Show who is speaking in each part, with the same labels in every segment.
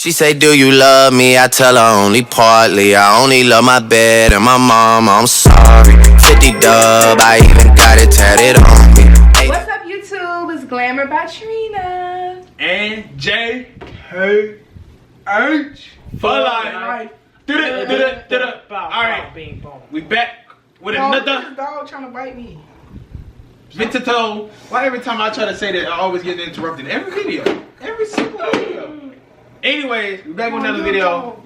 Speaker 1: She say, do you love me? I tell her only partly. I only love my bed and my mom. I'm sorry. 50 dub, I even got it tatted on me. Hey.
Speaker 2: What's up, YouTube? It's Glamour by Trina.
Speaker 3: And JKH for life. Alright, we back with another
Speaker 4: This dog trying to bite me.
Speaker 3: Vintito. Why every time I try to say that I always get interrupted? Every video. Every single video. Anyways, we back with another video.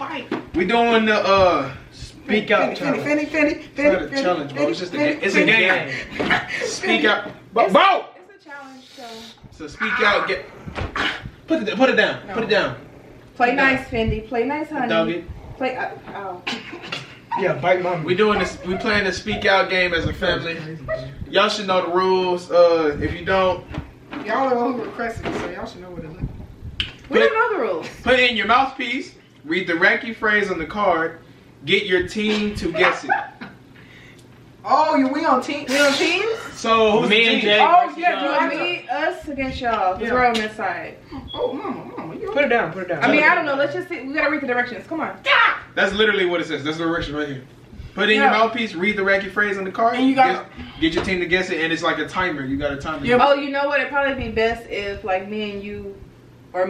Speaker 3: We doing the speak out challenge.
Speaker 4: Finny.
Speaker 3: It's not a challenge, bro. It's just it's a game. Speak out, bro.
Speaker 2: It's a challenge, so.
Speaker 3: So speak out. Get put it down.
Speaker 2: No.
Speaker 3: Put it down.
Speaker 2: Play nice, Fendi. Play nice, honey.
Speaker 3: Dog it.
Speaker 2: Play. Oh.
Speaker 4: Yeah, bite mama.
Speaker 3: We doing this. We playing the speak out game as a family. Y'all should know the rules. If you don't,
Speaker 4: Y'all are who requested it, so y'all should know what it is.
Speaker 2: We don't know the rules.
Speaker 3: put in your mouthpiece. Read the Ranky phrase on the card. Get your team to guess it.
Speaker 4: Oh, we on team? We on teams?
Speaker 3: So who's
Speaker 5: Me
Speaker 3: the
Speaker 5: and
Speaker 3: team?
Speaker 5: Jay.
Speaker 4: Oh, yeah,
Speaker 2: I mean, us against y'all. Because we're on this side.
Speaker 4: Oh, mama, you
Speaker 5: Put it down, put it down.
Speaker 2: I mean, I don't know. Let's just see. We gotta read the directions. Come on.
Speaker 3: That's literally what it says. That's the direction right here. Put in your mouthpiece. Read the Ranky phrase on the card.
Speaker 4: And you got
Speaker 3: get your team to guess it, and it's like a timer. You got a timer.
Speaker 4: Yeah.
Speaker 2: Oh, you know what? It'd probably be best if, like, me and you or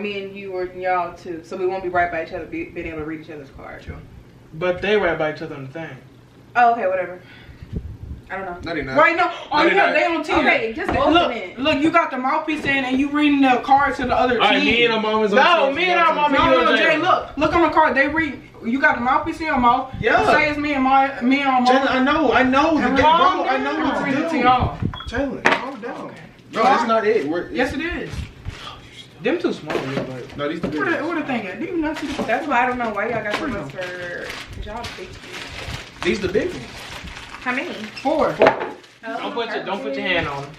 Speaker 2: y'all too. So we won't be right by each other, being able to read each other's cards.
Speaker 5: But they right by each other on the thing.
Speaker 2: Oh, okay, whatever. I don't know.
Speaker 3: No, they not.
Speaker 4: right now. Oh,
Speaker 3: No,
Speaker 4: yeah, they on team.
Speaker 2: Okay, just open
Speaker 4: Look,
Speaker 2: it.
Speaker 4: look, you got the mouthpiece in, and you reading the cards to the other team.
Speaker 5: Alright, me and our mom is on
Speaker 3: No,
Speaker 5: team.
Speaker 3: me and our mom-
Speaker 4: No, Jay, look on the card. They read. You got the mouthpiece in your mouth.
Speaker 3: Yeah.
Speaker 4: Say it's me and my mom.
Speaker 3: Jalen, I know.
Speaker 4: And
Speaker 3: Bro,
Speaker 4: calm
Speaker 3: I know
Speaker 4: down.
Speaker 3: what to
Speaker 4: Read it to
Speaker 3: do.
Speaker 4: y'all.
Speaker 3: Jalen, calm down. Bro, that's not it.
Speaker 4: Yes, it is.
Speaker 5: Them too small, yeah, but
Speaker 3: No, these the big
Speaker 4: Where
Speaker 3: ones.
Speaker 4: the thing at? Do you not see the
Speaker 2: That's why I don't know why y'all got so much for. Cause y'all big.
Speaker 3: These the big ones.
Speaker 2: How many?
Speaker 4: 4.
Speaker 5: don't put your hand on them.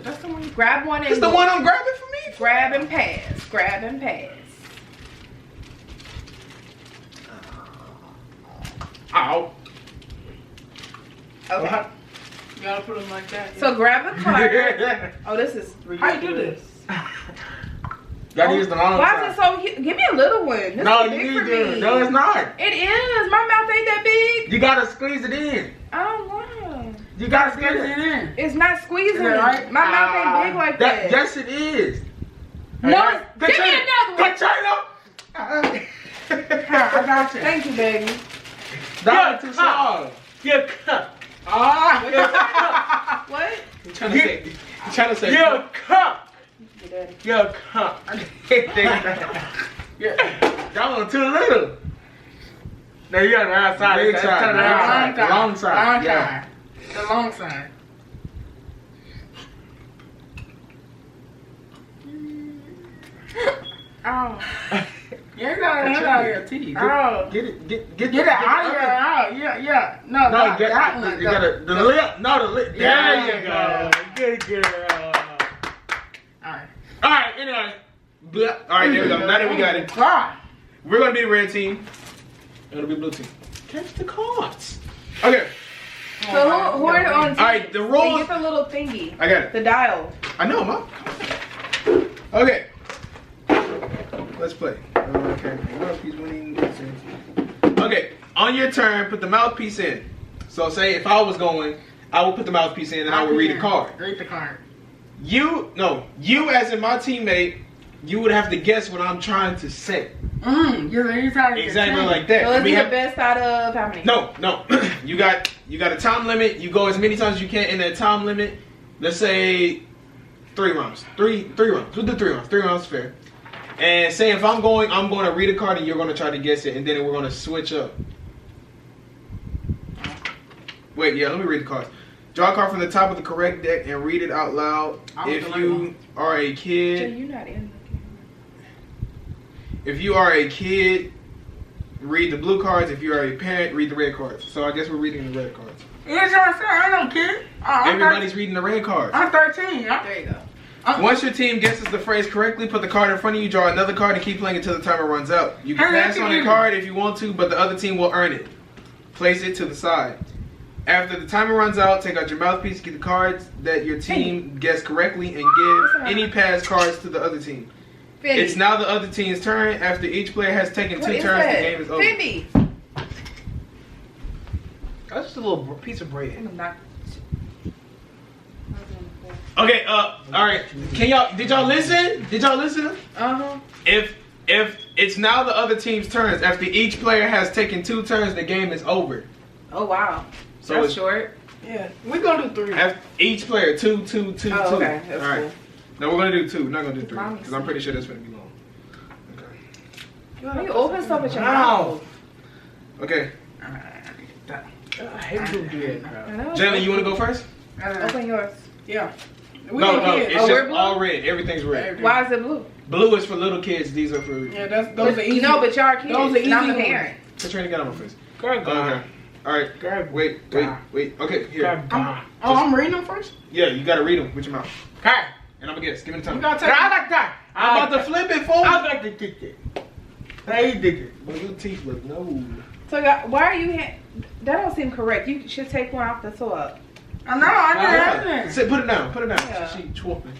Speaker 4: That's the one.
Speaker 2: Grab one and
Speaker 3: It's the one I'm grabbing for me.
Speaker 2: grab and pass. Grab and pass.
Speaker 3: Ow.
Speaker 2: Okay.
Speaker 4: You gotta put them like that.
Speaker 2: So grab a card. Oh, this is
Speaker 4: How you do this?
Speaker 3: Gotta use the long
Speaker 2: Why
Speaker 3: side.
Speaker 2: is it so huge? Give me a little one. This
Speaker 3: No,
Speaker 2: is
Speaker 3: you
Speaker 2: big
Speaker 3: need
Speaker 2: for
Speaker 3: to.
Speaker 2: me.
Speaker 3: No, it's not.
Speaker 2: It is. My mouth ain't that big.
Speaker 3: You gotta squeeze it in.
Speaker 2: I don't want.
Speaker 3: You gotta
Speaker 4: Get
Speaker 3: squeeze
Speaker 4: it
Speaker 3: it in.
Speaker 4: in.
Speaker 2: It's not squeezing.
Speaker 4: Is it right?
Speaker 2: My mouth ain't big like that.
Speaker 3: Yes, it is.
Speaker 2: No, give me another one.
Speaker 4: I got you.
Speaker 2: Thank you, baby.
Speaker 3: That's too small.
Speaker 5: Your cup.
Speaker 2: What?
Speaker 3: I'm trying to say.
Speaker 5: Your cup.
Speaker 2: Your daddy.
Speaker 5: Your cup.
Speaker 3: That one too little.
Speaker 5: No, you got the right side.
Speaker 3: Big
Speaker 5: Turn
Speaker 3: side.
Speaker 5: it around.
Speaker 3: Long side. Yeah.
Speaker 4: The long side.
Speaker 2: Oh.
Speaker 4: You gotta get out of your teeth.
Speaker 2: Oh.
Speaker 3: Get it. Get
Speaker 4: Get it out of your out. Yeah. No,
Speaker 3: No,
Speaker 4: not
Speaker 3: get
Speaker 4: that one.
Speaker 3: you gotta the lip. No, the lip.
Speaker 5: There you go. Good girl.
Speaker 3: All right. Anyway. All right. There we go. Now that we got it,
Speaker 4: Ah.
Speaker 3: we're gonna be the red team. It'll be blue team. Catch the cards. Okay.
Speaker 2: So who are on?
Speaker 3: All right. The
Speaker 2: Hey,
Speaker 3: rules.
Speaker 2: get the little thingy.
Speaker 3: I got it.
Speaker 2: The dial.
Speaker 3: I know, Mom. Okay. Let's play. Okay. Mouthpiece winning. Okay. On your turn, put the mouthpiece in. So say if I was going, I would put the mouthpiece in and I would read a card.
Speaker 4: Read the card.
Speaker 3: You as in my teammate, you would have to guess what I'm trying to say.
Speaker 4: You're trying to
Speaker 3: Exactly like that.
Speaker 2: So let's
Speaker 3: We
Speaker 2: do the
Speaker 3: have-
Speaker 2: best out of how many?
Speaker 3: No. you got a time limit. You go as many times as you can in that time limit. Let's say 3 rounds. Three rounds. We'll do 3 rounds. 3 rounds is fair. And say if I'm going to read a card and you're going to try to guess it, and then we're going to switch up. Wait, yeah, let me read the cards. Draw a card from the top of the correct deck and read it out loud. If you are a
Speaker 2: Jay,
Speaker 3: kid,
Speaker 2: you're not in.
Speaker 3: if you are a kid, read the blue cards. If you are a parent, read the red cards. So I guess we're reading the red cards.
Speaker 4: You're trying to say I don't care.
Speaker 3: Everybody's reading the red cards.
Speaker 4: I'm 13.
Speaker 2: There you go.
Speaker 3: Once your team guesses the phrase correctly, put the card in front of you, draw another card, and keep playing until the timer runs out. You can
Speaker 4: Hey,
Speaker 3: pass on a card if you want to, but the other team will earn it. Place it to the side. After the timer runs out, take out your mouthpiece, get the cards that your team guessed correctly, and give any pass cards to the other team.
Speaker 2: Fendi.
Speaker 3: It's now the other team's turn. After each player has taken
Speaker 2: What
Speaker 3: 2
Speaker 2: is
Speaker 3: turns,
Speaker 2: that?
Speaker 3: the game is over.
Speaker 2: Fendi.
Speaker 5: That's just a little piece of bread.
Speaker 2: I'm not.
Speaker 3: Okay, all right. Did y'all listen?
Speaker 2: Uh-huh.
Speaker 3: If it's now the other team's turns, after each player has taken 2 turns, the game is over.
Speaker 2: Oh, wow.
Speaker 3: So
Speaker 2: That's
Speaker 3: it's
Speaker 2: short.
Speaker 4: Yeah, we gonna do 3.
Speaker 3: after each player 2, 2, 2, 2.
Speaker 2: Oh, okay. That's
Speaker 3: all right.
Speaker 2: cool.
Speaker 3: No, we're gonna do 2. We're not gonna do 3
Speaker 2: Promise.
Speaker 3: because I'm pretty sure that's gonna be long.
Speaker 2: Why you open stuff at your
Speaker 5: Wow.
Speaker 2: mouth?
Speaker 3: Okay.
Speaker 5: I hate to do that, bro.
Speaker 2: I know.
Speaker 3: Jalen, you wanna go first?
Speaker 2: Open yours.
Speaker 4: Yeah. We
Speaker 3: No,
Speaker 4: gonna
Speaker 3: it's
Speaker 4: get-
Speaker 2: Oh, we're
Speaker 3: just
Speaker 2: blue?
Speaker 3: all red. Everything's red.
Speaker 2: Why is it blue?
Speaker 3: Blue is for little kids. These are for.
Speaker 4: Yeah, those are easy.
Speaker 2: You know, but y'all are kids.
Speaker 4: Those are
Speaker 2: and I'm the
Speaker 4: easy
Speaker 2: parent.
Speaker 3: Katrina got on my face.
Speaker 5: Grab
Speaker 3: Okay.
Speaker 5: God.
Speaker 3: All right.
Speaker 5: Grab.
Speaker 3: Wait. Okay, here.
Speaker 5: Grab God.
Speaker 4: Oh, I'm reading them first.
Speaker 3: Yeah, you gotta read them with your mouth.
Speaker 5: Okay.
Speaker 3: And I'm gonna guess. Give me the
Speaker 4: You
Speaker 3: time.
Speaker 4: gotta take.
Speaker 5: I like that.
Speaker 3: I'm about to flip it, fool.
Speaker 5: I like to kick it. How you did it?
Speaker 3: Well, your teeth look no.
Speaker 2: So, why are you... That don't seem correct. You should take one off the top.
Speaker 4: I know. I did.
Speaker 3: Sit. Put it down. Put it down.
Speaker 2: Yeah.
Speaker 3: She chwopping.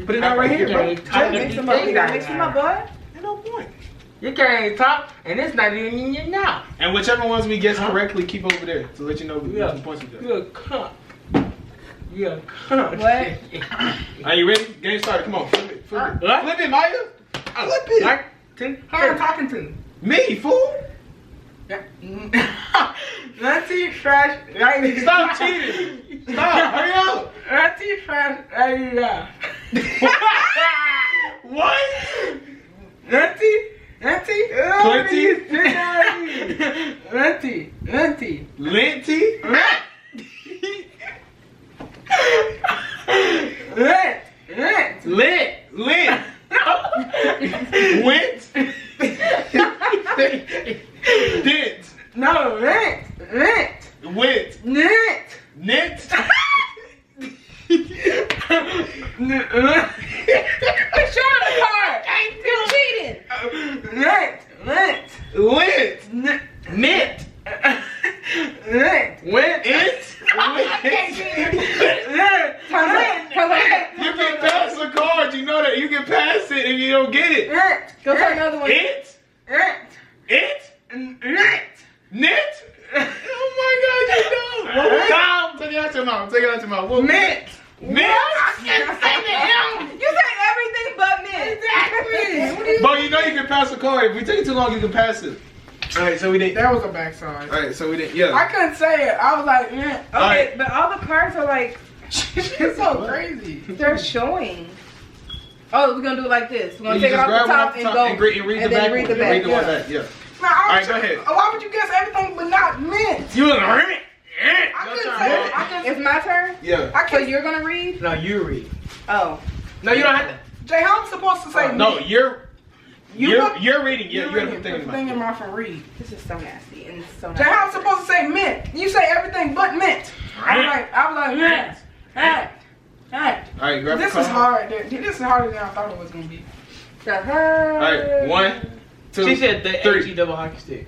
Speaker 3: Put it down right here, bro.
Speaker 2: Just mix them up. You gotta mix them up, bud.
Speaker 3: Ain't no point.
Speaker 5: You can't talk, and it's not even in your mouth.
Speaker 3: And whichever ones we guess correctly, keep over there to let you know
Speaker 5: Yeah.
Speaker 3: the points we got.
Speaker 5: You're a cunt. You're a cunt.
Speaker 2: What?
Speaker 3: Are you ready? Game started. Come on. Flip it. Flip it.
Speaker 5: What?
Speaker 3: Flip it, Maya. Flip it.
Speaker 5: Like, think,
Speaker 4: Who am I talking to?
Speaker 3: Me, fool.
Speaker 5: Nancy trash. Right.
Speaker 3: Stop cheating. Stop. Hurry up.
Speaker 5: Nancy trash. Right.
Speaker 3: What?
Speaker 5: Nancy.
Speaker 3: Plenty?
Speaker 5: Nancy.
Speaker 3: Linty?
Speaker 5: Lit.
Speaker 3: Lint. Went. Dent.
Speaker 5: No, lint.
Speaker 3: Went.
Speaker 5: Knit.
Speaker 3: Knit.
Speaker 2: Show them the card. You're cheating.
Speaker 5: Lint.
Speaker 3: Lint.
Speaker 5: Knit. Lint.
Speaker 3: Went. It. You can pass the card. You know that. You can pass it if you don't get it.
Speaker 2: Go to another one.
Speaker 3: It. Knit. Oh my God, you know. Tom, take it out your mouth. Take it out your mouth. What?
Speaker 5: Mint.
Speaker 3: Mint.
Speaker 2: You say everything but men. Exactly.
Speaker 3: But you know you can pass the card. If we take it too long, you can pass it. All right, so we didn't.
Speaker 4: That was a backside.
Speaker 3: All right, so we didn't. Yeah.
Speaker 4: I couldn't say it. I was like, yeah.
Speaker 2: Okay,
Speaker 3: Alright.
Speaker 2: but all the cards are like,
Speaker 4: It's so crazy.
Speaker 2: they're showing. Oh, we're gonna do it like this. We're gonna
Speaker 3: You
Speaker 2: take it
Speaker 3: just
Speaker 2: off the
Speaker 3: grab one
Speaker 2: top
Speaker 3: off the
Speaker 2: and
Speaker 3: top
Speaker 2: go.
Speaker 3: and read the
Speaker 2: and
Speaker 3: back.
Speaker 2: then read the
Speaker 3: one.
Speaker 2: back.
Speaker 3: Read the one
Speaker 2: Yeah.
Speaker 3: back. Yeah.
Speaker 4: Man,
Speaker 3: Alright, go ahead.
Speaker 4: Why would you guess everything but not mint?
Speaker 3: You look right.
Speaker 4: I couldn't say it. I couldn't.
Speaker 2: It's my turn.
Speaker 3: Yeah.
Speaker 4: I
Speaker 2: So
Speaker 4: can't.
Speaker 2: you're gonna read?
Speaker 5: No, you read.
Speaker 2: Oh.
Speaker 5: No, you don't have to.
Speaker 4: Jay, how am I supposed to say
Speaker 3: No,
Speaker 4: mint?
Speaker 3: you're
Speaker 4: put-
Speaker 3: you're reading. Yeah,
Speaker 4: You're
Speaker 3: you gotta
Speaker 4: reading.
Speaker 3: put
Speaker 4: Put the thing in
Speaker 3: my.
Speaker 4: my for read.
Speaker 2: This is so nasty and it's so
Speaker 4: Jay, how am I
Speaker 2: nasty.
Speaker 4: supposed to say mint? You say everything but mint. I was like, mint. Mint. Mint.
Speaker 3: All right, grab the
Speaker 4: This
Speaker 3: card.
Speaker 4: is hard. This is harder than I thought it was gonna be.
Speaker 2: All
Speaker 3: All right, 1, 2,
Speaker 5: She said the
Speaker 3: 3.
Speaker 5: HE double hockey stick.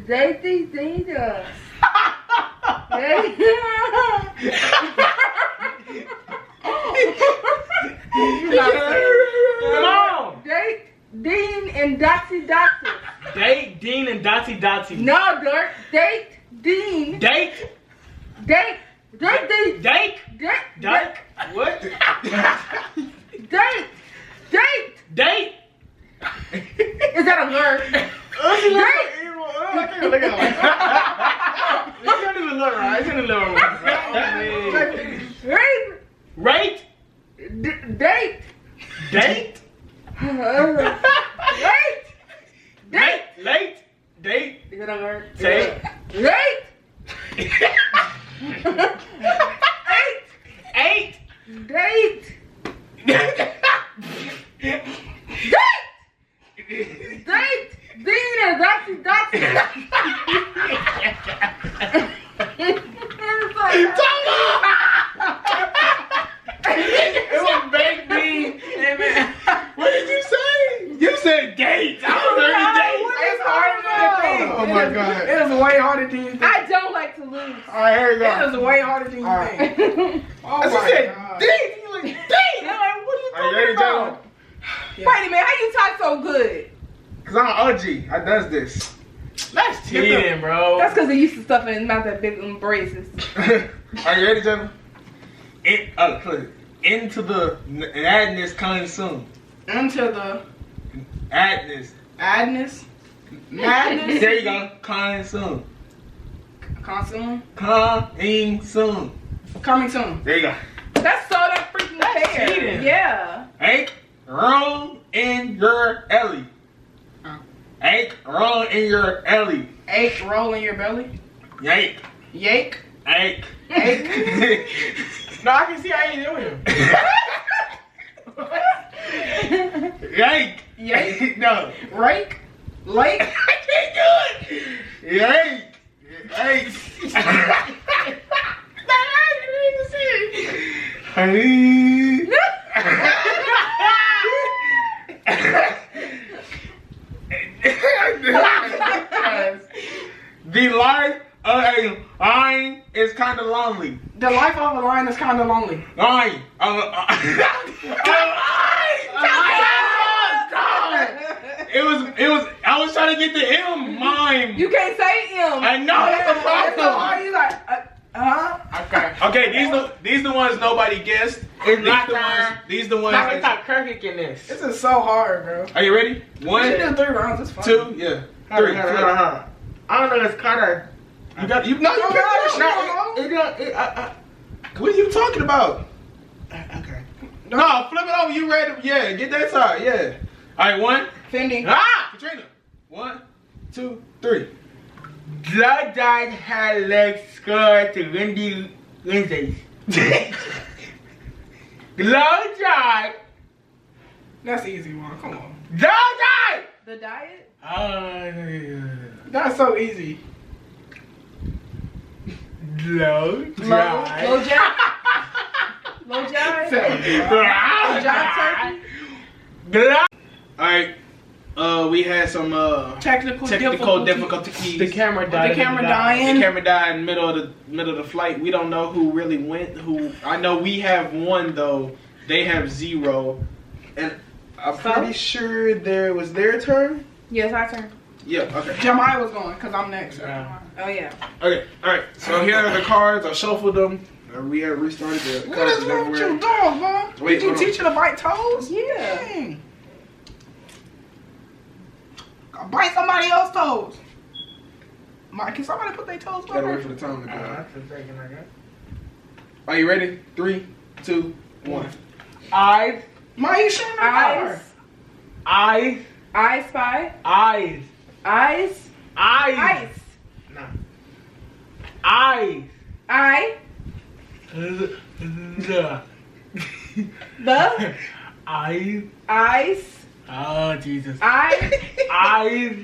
Speaker 2: They think they does.
Speaker 5: Come on.
Speaker 2: Date, Dean, and Dotsy Dotsy.
Speaker 5: Date, Dean, and Dotty Dotty.
Speaker 2: No, Dirk. Date, Dean.
Speaker 5: Date,
Speaker 2: Date. Date, Dean.
Speaker 5: Dake,
Speaker 2: Date.
Speaker 5: Dake. What?
Speaker 2: Date. Date.
Speaker 5: Date.
Speaker 2: Is that a word? Date.
Speaker 5: Look at him. It don't even look right. It's in the living room.
Speaker 2: Rate.
Speaker 5: Rate,
Speaker 2: Date.
Speaker 5: date,
Speaker 2: Rate. Date.
Speaker 5: late, date,
Speaker 2: Is that a word?
Speaker 5: Date.
Speaker 2: Rate.
Speaker 5: 8,
Speaker 2: Date. Date. Date. Dean and Dotsy Dotsy.
Speaker 5: It was baked bean.
Speaker 3: What did you say? You said dates. I was already dates.
Speaker 4: It's harder than you think.
Speaker 3: Oh my God.
Speaker 4: It is way harder than you think.
Speaker 2: I don't like to lose.
Speaker 3: All right, here we go.
Speaker 4: It is way harder than you
Speaker 3: Alright.
Speaker 4: think. Oh
Speaker 3: She
Speaker 4: my
Speaker 3: said
Speaker 4: God.
Speaker 3: dates. You like dates.
Speaker 2: What are you
Speaker 3: Are you ready,
Speaker 2: talking
Speaker 3: John?
Speaker 2: about? Wait a minute, how so good?
Speaker 3: Cause I'm an OG. I does this.
Speaker 5: That's cheating, bro.
Speaker 2: That's because they used to stuff in not that big braces.
Speaker 3: Are you ready, Jennifer? Into the madness coming soon.
Speaker 4: Into the
Speaker 3: Madness.
Speaker 4: madness. Madness.
Speaker 3: There you go. Coming soon.
Speaker 4: Coming
Speaker 3: Coming soon.
Speaker 4: soon.
Speaker 3: There you go.
Speaker 2: That's so that freaking fair.
Speaker 5: cheating.
Speaker 2: Yeah.
Speaker 3: Ain't wrong in your alley. Ain't wrong in your alley.
Speaker 4: Ache, roll in your belly.
Speaker 3: Yank.
Speaker 4: Yake.
Speaker 3: Ain't.
Speaker 4: Ache.
Speaker 5: No, I can see how you doing.
Speaker 3: Yank.
Speaker 4: Yake.
Speaker 3: No.
Speaker 4: Rake. Lake.
Speaker 3: I can't do it. Yank. Yank. The life of a lion is kind of lonely.
Speaker 4: The life of a lion is kind of lonely.
Speaker 3: Lion. It was. I was trying to get the M. Mime.
Speaker 2: You can't say M.
Speaker 3: I know that's a
Speaker 4: That's so
Speaker 3: problem.
Speaker 4: hard. You like,
Speaker 5: Okay.
Speaker 3: Okay, these the ones nobody guessed.
Speaker 5: It's
Speaker 3: These
Speaker 5: not
Speaker 3: the ones.
Speaker 5: time.
Speaker 3: These the ones.
Speaker 5: I can talk perfect in this.
Speaker 4: this is so hard, bro.
Speaker 3: Are you ready?
Speaker 4: We
Speaker 3: One,
Speaker 4: should do 3 rounds. It's fun.
Speaker 3: 2, yeah, 3.
Speaker 5: Hold on. I don't know. It's kind of.
Speaker 3: You got you. No, you
Speaker 4: No,
Speaker 3: got
Speaker 4: no,
Speaker 3: it.
Speaker 5: It don't.
Speaker 3: What are you talking about?
Speaker 5: Okay.
Speaker 3: No, flip it over. You ready? Yeah, get that side. Yeah. All right, 1.
Speaker 4: Fendi.
Speaker 3: Ah, Katrina. 1, 2, 3.
Speaker 5: Blood Dog had legs scarred to Wendy Wednesdays. Blood Dog.
Speaker 4: That's easy, one. Come on.
Speaker 5: Blood Dog.
Speaker 2: The diet?
Speaker 4: That's so easy.
Speaker 5: Blow dry.
Speaker 2: Low jack? Low jack? Low jack turkey?
Speaker 5: Blood.
Speaker 3: All right. We had some
Speaker 4: Technical
Speaker 3: difficulties.
Speaker 5: The camera died.
Speaker 4: The camera
Speaker 3: The
Speaker 4: dying.
Speaker 3: camera died in the middle of the flight. We don't know who really went. I know we have 1 though. They have 0, and I'm pretty sure it was their turn.
Speaker 2: Yes, our turn.
Speaker 3: Yeah. Okay.
Speaker 4: Jemai was going because I'm next.
Speaker 5: Yeah.
Speaker 2: Oh, yeah.
Speaker 3: Okay. All right. So here are the cards. I shuffled them. We have restarted the
Speaker 4: What
Speaker 3: cards
Speaker 4: is wrong with you,
Speaker 3: everywhere.
Speaker 4: dog, man?
Speaker 3: Wait,
Speaker 4: Did you
Speaker 3: hold on.
Speaker 4: teach her to bite toes?
Speaker 2: Yeah.
Speaker 4: Dang. Go bite somebody else's toes. Mike, can somebody put their toes
Speaker 3: Gotta wait
Speaker 4: back?
Speaker 3: for the time to go.
Speaker 5: That's a second, I guess.
Speaker 3: Are you ready? 3, 2, 1.
Speaker 5: Eyes.
Speaker 4: Mike, you shouldn't have
Speaker 5: Eyes.
Speaker 2: I spy.
Speaker 5: Eyes.
Speaker 2: Eyes.
Speaker 5: Eyes.
Speaker 2: Ice.
Speaker 5: Eyes.
Speaker 2: I.
Speaker 5: The.
Speaker 2: The.
Speaker 5: Eyes.
Speaker 2: Eyes.
Speaker 5: Oh, Jesus.
Speaker 2: I.
Speaker 5: Eyes.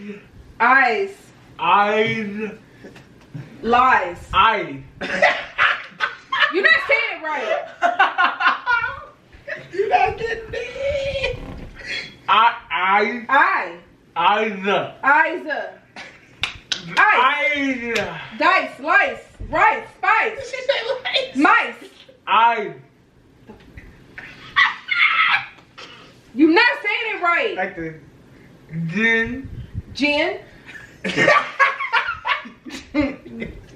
Speaker 2: Eyes.
Speaker 5: Eyes.
Speaker 2: Lies.
Speaker 5: Eyes.
Speaker 2: You're not saying it right.
Speaker 3: You're not getting it.
Speaker 5: Eyes.
Speaker 2: I.
Speaker 5: Eyes.
Speaker 2: Eyes. Ice.
Speaker 5: Eyes.
Speaker 2: Dice. Lice. Rice. Spice.
Speaker 3: She said lights.
Speaker 2: Mice.
Speaker 5: Eyes.
Speaker 2: You're not saying it right.
Speaker 5: Like the gin.
Speaker 2: Gin.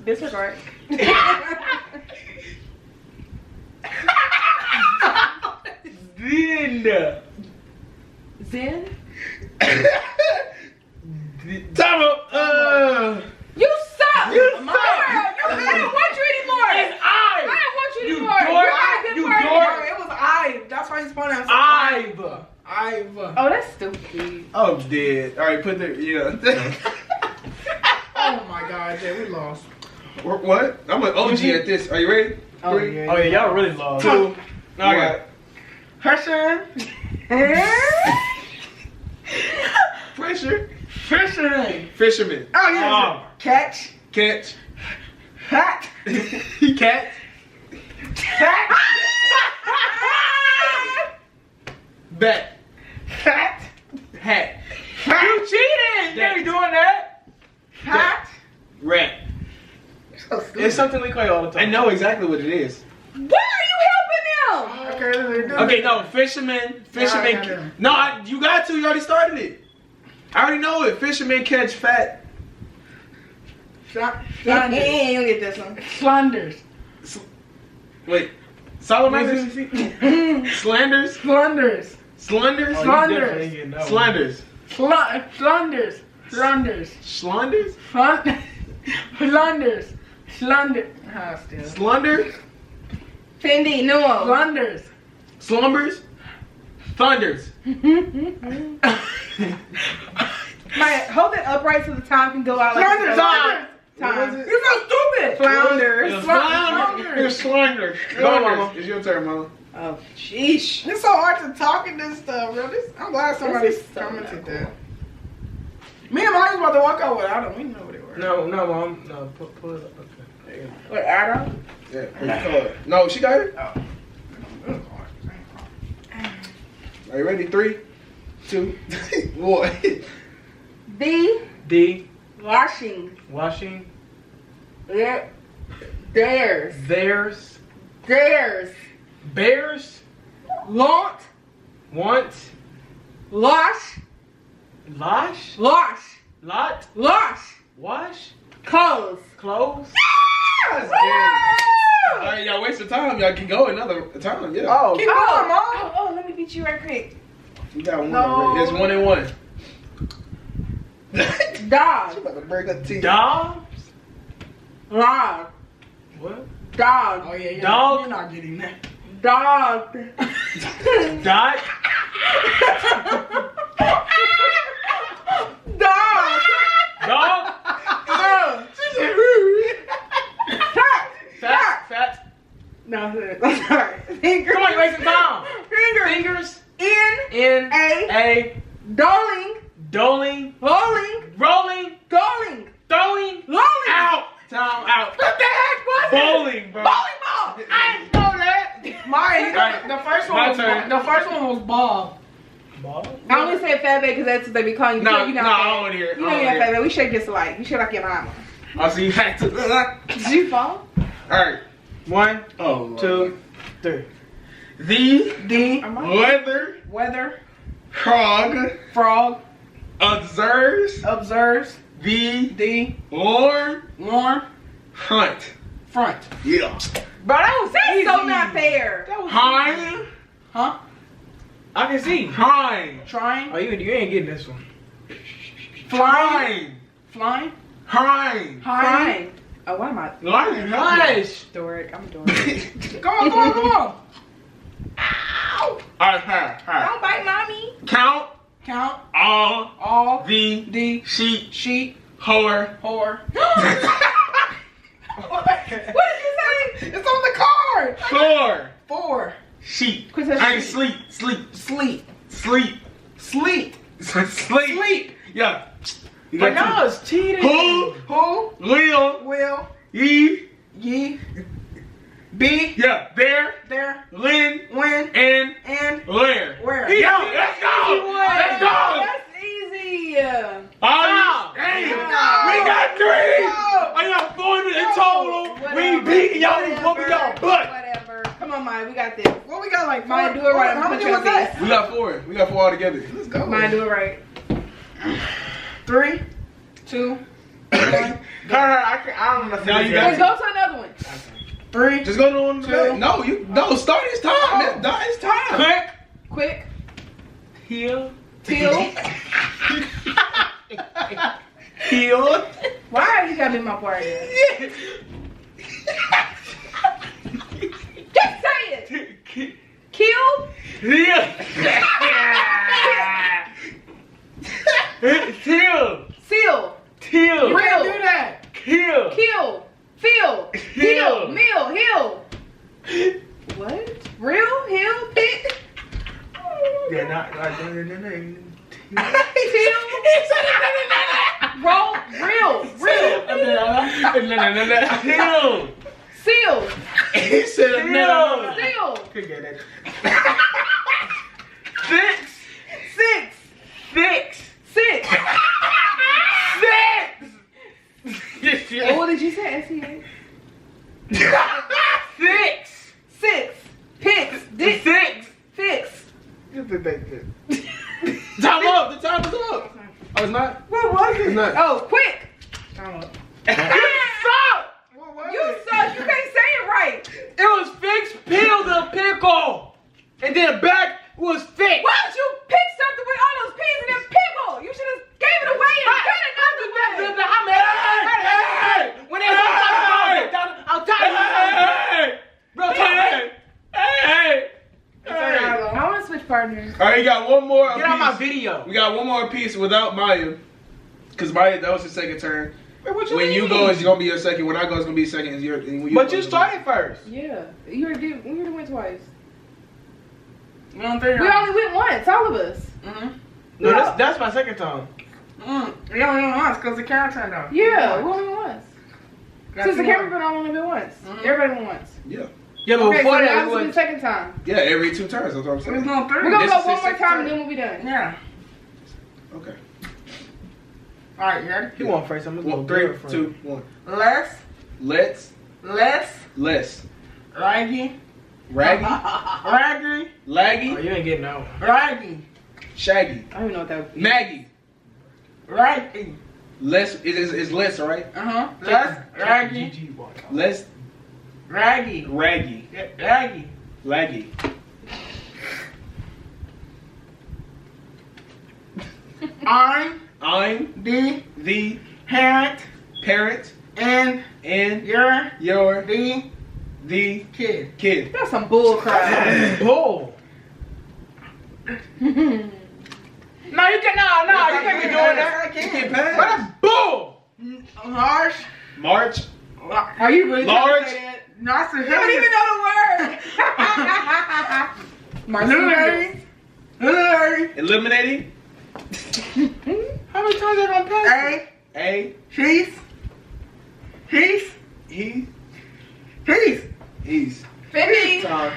Speaker 2: Disregard.
Speaker 5: Gin.
Speaker 2: Zen.
Speaker 3: Time up.
Speaker 2: You suck.
Speaker 5: You
Speaker 2: Girl,
Speaker 5: suck.
Speaker 2: I don't want you anymore.
Speaker 5: It's
Speaker 2: I
Speaker 5: eyes.
Speaker 2: don't want you
Speaker 5: You
Speaker 2: anymore.
Speaker 5: dork.
Speaker 2: You're not a good
Speaker 5: You
Speaker 2: person.
Speaker 5: dork.
Speaker 4: Bro, it was I. That's why he's pointing at
Speaker 5: Eyes.
Speaker 4: I've.
Speaker 2: Oh, that's stupid.
Speaker 3: Oh, dead. All right, put the
Speaker 4: Oh my God, Jay, we lost.
Speaker 3: What? I'm an OG at this. Are you ready?
Speaker 2: Oh,
Speaker 3: 3,
Speaker 2: yeah.
Speaker 5: Oh yeah, y'all really lost.
Speaker 3: 2. No, I got it.
Speaker 5: Person.
Speaker 3: Pressure.
Speaker 5: Fisherman.
Speaker 3: Fisherman.
Speaker 4: Oh yeah.
Speaker 5: Oh.
Speaker 4: Catch.
Speaker 3: Catch.
Speaker 4: Hat.
Speaker 3: Cat.
Speaker 4: Hat.
Speaker 3: Bat.
Speaker 4: Hat.
Speaker 3: Hat.
Speaker 5: You cheated. You ain't doing that.
Speaker 4: Hat.
Speaker 3: Rat.
Speaker 4: So stupid.
Speaker 5: It's something we play all the time.
Speaker 3: I know exactly what it is.
Speaker 2: Why are you helping them?
Speaker 4: Okay,
Speaker 3: Okay, no, fisherman. No, you got to. You already started it. I already know it. Fishermen catch fat.
Speaker 2: Hey, you get this one.
Speaker 4: Slanders.
Speaker 3: Wait, salamanders? Slanders?
Speaker 4: Slanders.
Speaker 3: Slunders?
Speaker 4: Slanders.
Speaker 3: Slanders.
Speaker 4: Slanders. Slanders.
Speaker 3: Schlunders?
Speaker 4: Flanders. Slander. Ah, still.
Speaker 3: Slunder?
Speaker 2: Fendi, no.
Speaker 4: Flanders.
Speaker 3: Slumbers? Thunders.
Speaker 2: Maya, hold it upright so the time can go out like
Speaker 4: Flanders.
Speaker 2: time.
Speaker 4: You're so stupid.
Speaker 2: Flounders.
Speaker 3: Here's Slunders.
Speaker 5: Go, Mama.
Speaker 3: It's your turn, Mama.
Speaker 2: Oh, sheesh.
Speaker 4: It's so hard to talk in this stuff, bro. I'm glad somebody
Speaker 2: This is so
Speaker 4: commented
Speaker 2: cool.
Speaker 4: that. Me and Mike was about to walk out without them. We know what they were.
Speaker 5: No, Mom. No, pull it up. Okay. There you go.
Speaker 2: What, Adam?
Speaker 3: Yeah. No, she got it? Are you ready? 3, 2, 1.
Speaker 2: The washing.
Speaker 5: Washing.
Speaker 2: Theirs.
Speaker 5: Theirs. Bears.
Speaker 2: Want.
Speaker 5: Want.
Speaker 2: Losh.
Speaker 5: Losh.
Speaker 2: Lot.
Speaker 5: Wash.
Speaker 2: Clothes.
Speaker 5: Clothes.
Speaker 3: Alright, y'all waste of time. Y'all can go another time. Yeah.
Speaker 5: Oh.
Speaker 4: Keep going, Mom.
Speaker 2: Oh, let me beat you right quick.
Speaker 3: You got one
Speaker 4: No.
Speaker 3: already. It's 1 and 1.
Speaker 2: Dog.
Speaker 3: About to break her teeth.
Speaker 5: Dogs.
Speaker 2: Log.
Speaker 5: What?
Speaker 2: Dog.
Speaker 4: Oh, yeah.
Speaker 5: Dog.
Speaker 4: You're not getting that.
Speaker 2: Dog.
Speaker 5: Dot.
Speaker 2: Dog.
Speaker 5: Dog. Fat.
Speaker 2: No, I'm sorry. Fingers.
Speaker 5: Come on, you wasting time.
Speaker 2: Fingers. In. A. Doling.
Speaker 5: Doling.
Speaker 2: Rolling.
Speaker 5: Rolling.
Speaker 2: Going.
Speaker 5: Throwing.
Speaker 2: Lolling.
Speaker 5: Out. Time out.
Speaker 2: What the heck was it?
Speaker 5: Bowling, bro.
Speaker 2: Bowling ball. I didn't know that.
Speaker 4: Mine.
Speaker 5: Right.
Speaker 4: The first one
Speaker 5: My
Speaker 4: was
Speaker 5: turn.
Speaker 4: The first one was Bob.
Speaker 5: Ball.
Speaker 2: I only said fat baby because that's what they be calling you.
Speaker 3: No,
Speaker 2: you
Speaker 3: no,
Speaker 2: know
Speaker 3: I
Speaker 2: fat.
Speaker 3: don't want to hear it.
Speaker 2: You know you're not fat baby. We should get alike. You should like your mama.
Speaker 3: I'll see you back to.
Speaker 2: Did you fall?
Speaker 3: Alright.
Speaker 5: 1,
Speaker 3: Oh,
Speaker 5: 2, 3.
Speaker 4: The
Speaker 2: Weather.
Speaker 4: frog
Speaker 3: Observes
Speaker 4: observes
Speaker 3: the
Speaker 4: warm
Speaker 3: hunt.
Speaker 4: front.
Speaker 3: Yeah.
Speaker 2: Bro, that was so not fair.
Speaker 3: Hind.
Speaker 4: Huh?
Speaker 5: I can see.
Speaker 3: Hind.
Speaker 4: Trying.
Speaker 5: Oh, you ain't getting this one.
Speaker 4: Flying.
Speaker 3: Hind.
Speaker 4: Flying.
Speaker 3: Hind.
Speaker 2: Fine. Oh, what am I?
Speaker 3: Lion.
Speaker 5: Nice.
Speaker 2: Dork. I'm dork.
Speaker 4: Come on.
Speaker 3: Alright, hi.
Speaker 2: Don't bite mommy.
Speaker 3: Count
Speaker 4: Count
Speaker 3: all
Speaker 4: the
Speaker 3: sheep whore.
Speaker 4: whore.
Speaker 2: What did you say?
Speaker 4: It's on the card. 4
Speaker 3: Sheep.
Speaker 2: Quit saying
Speaker 3: I
Speaker 2: sheep.
Speaker 3: sleep.
Speaker 4: Sleep.
Speaker 3: Yeah. You
Speaker 5: But
Speaker 3: got
Speaker 5: no, it's cheating.
Speaker 3: Who will
Speaker 4: will
Speaker 3: ye
Speaker 4: ye be
Speaker 3: yeah there
Speaker 4: there
Speaker 3: when
Speaker 4: when
Speaker 3: and
Speaker 4: and
Speaker 3: where?
Speaker 4: where?
Speaker 3: Yeah, let's go. Let's go.
Speaker 2: That's easy.
Speaker 3: Hey, we got 3. I got 4 in total. We ain't beating y'all. We whooping y'all butt.
Speaker 2: Whatever. Come on, Maya. We got this.
Speaker 4: What we got like
Speaker 2: Maya,
Speaker 4: 4?
Speaker 2: do it right.
Speaker 4: How
Speaker 2: Put
Speaker 4: many
Speaker 2: your
Speaker 4: was that?
Speaker 3: We got 4. We got 4 all together.
Speaker 4: Let's go.
Speaker 2: Maya, do it right.
Speaker 4: 3, 2, 1.
Speaker 5: I don't know.
Speaker 3: Now you
Speaker 2: Let's
Speaker 3: got
Speaker 2: go to another one.
Speaker 4: 3.
Speaker 3: Just go to one.
Speaker 4: 2.
Speaker 3: No. Start his time. It's time.
Speaker 2: Quick.
Speaker 5: Heel.
Speaker 2: Till.
Speaker 3: Heel.
Speaker 2: Why you gotta be my part? Just say it. Kill.
Speaker 3: Heel.
Speaker 5: Heel.
Speaker 2: Seal.
Speaker 5: Heel.
Speaker 4: You can't do that.
Speaker 5: Heel.
Speaker 2: Kill. Feel. Deal.
Speaker 5: Heel.
Speaker 2: Meal. Hill. What? Real? Hill? Pick?
Speaker 5: Yeah, not.
Speaker 2: Till. Roll. Real.
Speaker 5: Heel.
Speaker 2: Seal.
Speaker 3: He said no.
Speaker 2: Seal.
Speaker 5: Could get it.
Speaker 2: 6. Oh, what did you say? S-E-A? 6. Picks. Dick.
Speaker 3: it's not?
Speaker 4: What was
Speaker 3: It's
Speaker 4: it?
Speaker 3: not.
Speaker 2: Oh, quick!
Speaker 4: What
Speaker 2: You suck. You can't say it right.
Speaker 5: It was fixed peel the pickle. And then the back was fixed.
Speaker 2: Why would you pick something with all those peas and then pickle? You should have gave it away and cut another way.
Speaker 5: When they was I'm tired. Bro, hey.
Speaker 2: I want to switch partners.
Speaker 3: All right, you got one more.
Speaker 5: Get out my
Speaker 3: piece.
Speaker 5: video.
Speaker 3: We got one more piece without Maya, because Maya, that was his second turn.
Speaker 5: Wait, what
Speaker 3: When you
Speaker 5: mean?
Speaker 3: go, it's gonna be your second. When I go, it's gonna be second. It's your.
Speaker 5: But you started first.
Speaker 2: Yeah. You already went twice.
Speaker 4: You don't think
Speaker 2: We only went once, all of us.
Speaker 5: No, that's my second time.
Speaker 4: You only went once because the camera turned off.
Speaker 2: Yeah, we only went once.
Speaker 4: Got
Speaker 2: Since the
Speaker 4: two more.
Speaker 2: camera been on, only been once. Everybody went once.
Speaker 3: Yeah.
Speaker 5: Yeah, but
Speaker 2: Okay, so
Speaker 5: before
Speaker 2: now
Speaker 5: that
Speaker 2: this is the
Speaker 5: was
Speaker 2: second time.
Speaker 3: Yeah, every 2 turns. That's what I'm
Speaker 4: We're
Speaker 3: saying.
Speaker 4: going
Speaker 2: We're
Speaker 4: through.
Speaker 2: gonna
Speaker 3: This
Speaker 2: go
Speaker 3: is
Speaker 2: one
Speaker 3: his
Speaker 2: more
Speaker 3: second
Speaker 2: time
Speaker 3: turn.
Speaker 2: and then we'll be done.
Speaker 4: Yeah.
Speaker 3: Okay.
Speaker 4: All right, you ready?
Speaker 5: he won first. I'm gonna go
Speaker 3: 3,
Speaker 5: third first.
Speaker 3: 2, 1.
Speaker 4: Let's
Speaker 3: Less.
Speaker 4: raggy,
Speaker 3: Raggy.
Speaker 4: raggy,
Speaker 5: Oh,
Speaker 3: Laggy.
Speaker 5: you ain't getting that one.
Speaker 4: raggy,
Speaker 3: Shaggy.
Speaker 2: I don't even know what that would be.
Speaker 3: Maggie.
Speaker 4: raggy.
Speaker 3: Less is less, all right?
Speaker 4: Let's raggy,
Speaker 5: GG, boy.
Speaker 3: Less
Speaker 4: raggy,
Speaker 3: raggy.
Speaker 4: raggy.
Speaker 3: Laggy.
Speaker 4: I'm
Speaker 3: I'm
Speaker 4: the
Speaker 3: the
Speaker 4: parent
Speaker 3: parent
Speaker 4: and
Speaker 3: and
Speaker 4: you're
Speaker 3: you're
Speaker 4: the
Speaker 3: the
Speaker 4: kid.
Speaker 3: kid.
Speaker 2: That's some bull crap.
Speaker 5: Bull.
Speaker 4: No, you can't. No, you can't be doing that.
Speaker 3: You can't pass.
Speaker 5: What a bull.
Speaker 4: Harsh.
Speaker 3: March.
Speaker 2: Are you really trying
Speaker 3: Large.
Speaker 2: to say that?
Speaker 4: Not so
Speaker 2: You don't even know the word.
Speaker 4: Hillary.
Speaker 3: Eliminating.
Speaker 5: How many times are gonna pass?
Speaker 3: A.
Speaker 4: He's.
Speaker 3: He.
Speaker 2: Fifty.
Speaker 3: Time.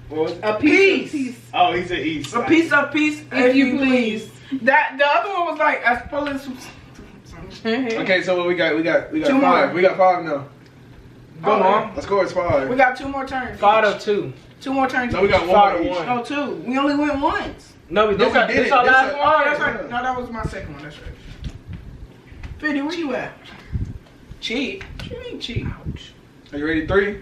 Speaker 3: What was it?
Speaker 2: A piece.
Speaker 3: Oh, he said east.
Speaker 4: A piece of peace,
Speaker 2: If you please.
Speaker 4: That the other one was like as police.
Speaker 3: Okay, so what we got? We got
Speaker 4: Two
Speaker 3: 5.
Speaker 4: more.
Speaker 3: We got 5 now.
Speaker 5: Go on.
Speaker 3: Let's go. It's 5.
Speaker 4: We got 2 more turns.
Speaker 5: 5 to 2.
Speaker 4: 2 more turns.
Speaker 3: No, we got
Speaker 4: each.
Speaker 3: 1
Speaker 5: 5
Speaker 3: more
Speaker 5: to
Speaker 3: each.
Speaker 5: 1.
Speaker 4: No, 2. We only went once.
Speaker 5: No,
Speaker 3: No,
Speaker 5: this
Speaker 3: we did
Speaker 5: this
Speaker 3: it.
Speaker 5: our
Speaker 3: This
Speaker 5: last
Speaker 3: is-
Speaker 4: Oh, that's
Speaker 5: one.
Speaker 4: right. No, that was my second one. That's right. 50, where you at? Cheat. What you mean cheat?
Speaker 3: Are you ready? 3,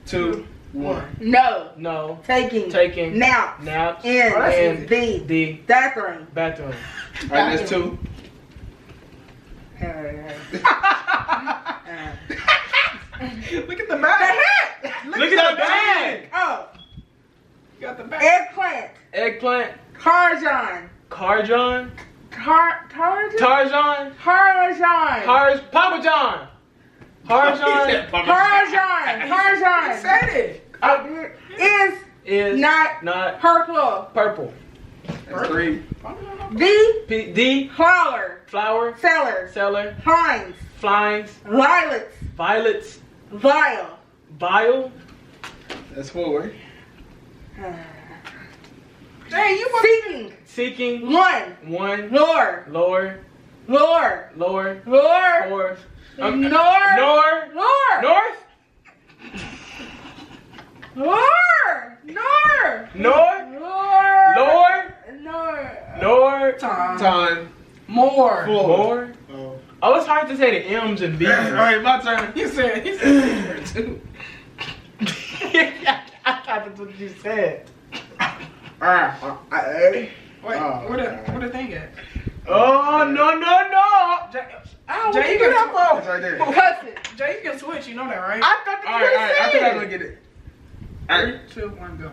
Speaker 3: 2, 1.
Speaker 2: No.
Speaker 5: No.
Speaker 4: Taking.
Speaker 5: Taking.
Speaker 4: Now.
Speaker 5: Naps.
Speaker 4: In.
Speaker 5: Oh, that's
Speaker 4: In.
Speaker 5: easy.
Speaker 4: The.
Speaker 5: The
Speaker 4: Bathroom.
Speaker 5: bathroom.
Speaker 3: All right, that's 2.
Speaker 4: Look at the bag.
Speaker 5: Look at the bag.
Speaker 4: Oh.
Speaker 5: You got the bag.
Speaker 4: Eggplant.
Speaker 5: Eggplant.
Speaker 4: Carjon.
Speaker 5: Carjon.
Speaker 4: Tarzan.
Speaker 5: Tarzan.
Speaker 4: Tarzan.
Speaker 5: Papa John. Tarzan
Speaker 4: Tarzan. Said it. Is
Speaker 5: is
Speaker 4: not purple.
Speaker 5: purple.
Speaker 3: That's 3.
Speaker 4: The
Speaker 5: Flower.
Speaker 4: seller.
Speaker 5: Seller.
Speaker 4: Pines.
Speaker 5: Flies.
Speaker 4: Violets.
Speaker 5: Violets.
Speaker 4: Vile.
Speaker 5: Vile.
Speaker 3: That's 4.
Speaker 4: Hey, you seeking.
Speaker 5: Seeking.
Speaker 4: One.
Speaker 5: Lower.
Speaker 4: Four.
Speaker 5: North.
Speaker 4: North.
Speaker 3: Time.
Speaker 4: More.
Speaker 3: 4.
Speaker 5: Oh, it's hard to say the M's and B's.
Speaker 3: Alright, my turn.
Speaker 4: He said too.
Speaker 5: I thought that's what you said.
Speaker 3: Alright.
Speaker 4: Wait, where the thing at?
Speaker 5: Oh, no.
Speaker 4: Jay, you can
Speaker 3: It's right there.
Speaker 2: Cuss it.
Speaker 4: Jay, you can switch. You know that, right?
Speaker 5: I thought
Speaker 3: Alright, I think I'm gonna get it. Alright.
Speaker 4: 3, 2, 1, go.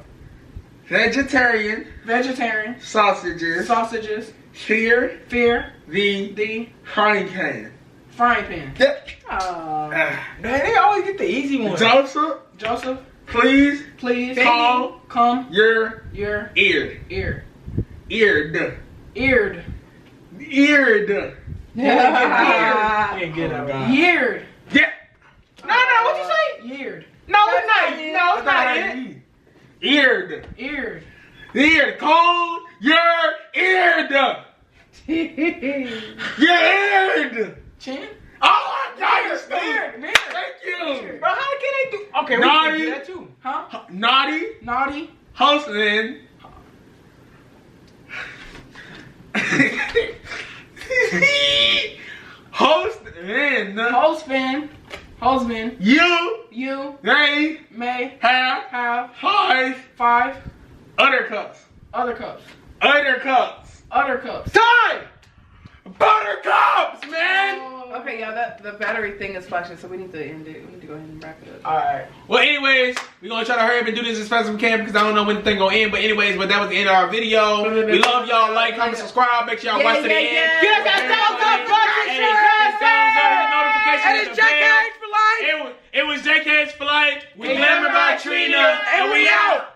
Speaker 3: Vegetarian
Speaker 4: Vegetarian.
Speaker 3: sausages.
Speaker 4: Sausages.
Speaker 3: Fear
Speaker 4: Fear.
Speaker 3: the frying pan.
Speaker 4: Frying pan.
Speaker 3: Yep.
Speaker 5: Man, they always get the easy one.
Speaker 4: Joseph,
Speaker 3: please
Speaker 4: please
Speaker 3: come
Speaker 4: your
Speaker 3: ear.
Speaker 4: ear.
Speaker 3: Eared.
Speaker 4: Eared.
Speaker 3: Eared.
Speaker 5: You ain't get that one.
Speaker 4: Yeared.
Speaker 3: Yeah.
Speaker 5: No, what you say?
Speaker 4: Yeared.
Speaker 5: No, it's not. No, it's not it.
Speaker 3: Eared.
Speaker 4: Eared.
Speaker 3: Eared. Cold. Your eared. Your eared.
Speaker 4: Chin.
Speaker 3: Oh, I
Speaker 4: Beard.
Speaker 3: understand. Thank you.
Speaker 5: Bro, how can they do? Okay, we
Speaker 3: Naughty.
Speaker 5: can do that too.
Speaker 4: Huh?
Speaker 3: Naughty.
Speaker 4: Naughty.
Speaker 3: Hustling.
Speaker 4: Husband. You
Speaker 3: They
Speaker 4: may
Speaker 3: have
Speaker 4: have
Speaker 3: 5 other cups.
Speaker 4: other cups.
Speaker 3: Other cups.
Speaker 4: Other cups.
Speaker 3: Time! Buttercups, man!
Speaker 2: Okay, yeah, the battery thing is flashing, so we need to end it. We need to go ahead and wrap it up.
Speaker 4: Alright.
Speaker 3: Well, anyways, we're gonna try to hurry up and do this as fast as we can because I don't know when the thing gonna end. But anyways, that was the end of our video. We love y'all. Like, comment, subscribe. Make sure y'all watch to the end.
Speaker 4: Give us that thumbs up button,
Speaker 3: And
Speaker 4: sure
Speaker 3: hit the thumbs up, the
Speaker 4: as
Speaker 3: notification
Speaker 4: And
Speaker 3: at
Speaker 4: it's
Speaker 3: the bell.
Speaker 4: JKH for life.
Speaker 3: It was JKH for life. We Glamour by Trina, and we out.